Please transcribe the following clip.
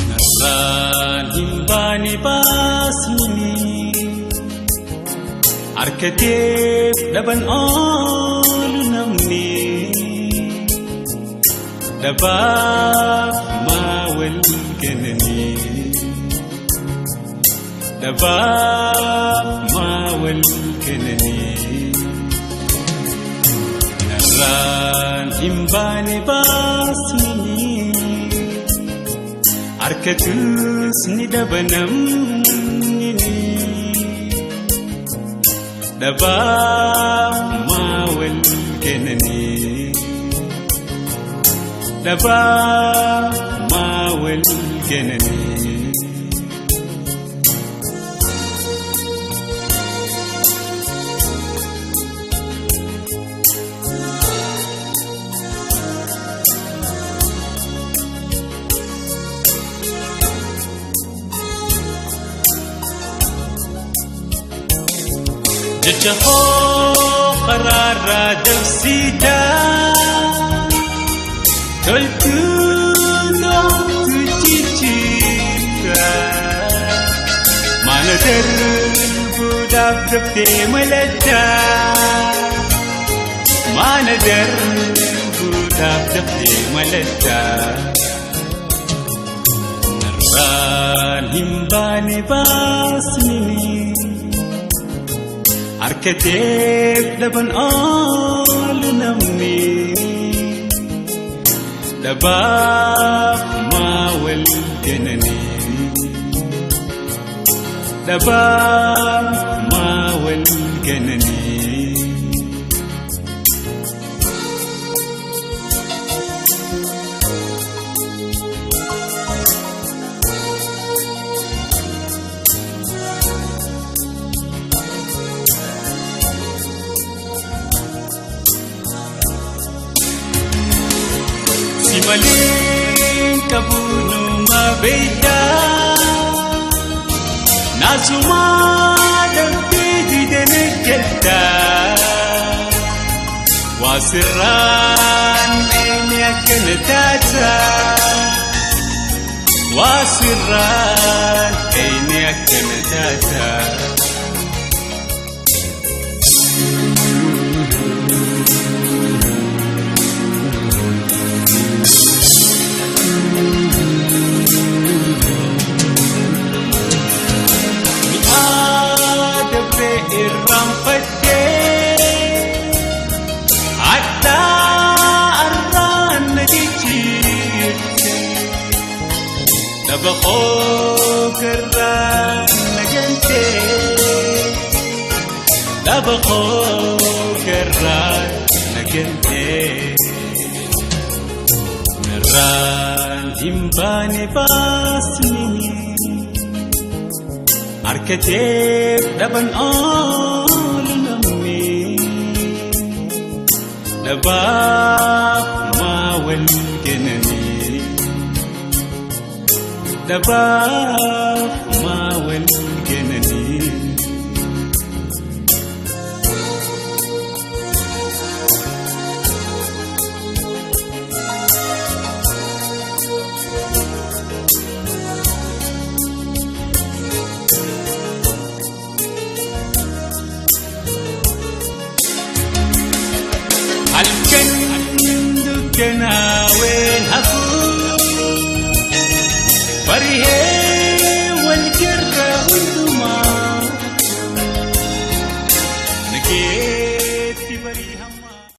narraan hin baane baasni harkateef dhaban oolu namni dhabaaf maa wal kennanii dhabaaf maa wal kennanii narraan hin baane baasni harkatus ni dhabanamni dhabaaf maa wal kennanii dhabaaf maa wal kennanii jecha koo qaraarraa dabsitaa toltuun dhooftu jijjiirra maana darbuudhaaf daftee malattaa maana darbuudhaaf daftee malattaa narraan hin baane baasni harkateef dhaban oolu namni dhabaaf maa wal kennanii dhabaaf maa wal kennanii simalin kabunuma beida nasuma dambidi denekta wasirran ene akenata wasirran ene akenata narraan hin baane baasni harkateef dhaban oolu namni dhabaaf maa wal kennanii dhabaaf maa wal kennanii كناوين هفو فريه والجرة والدماء نكيت بريها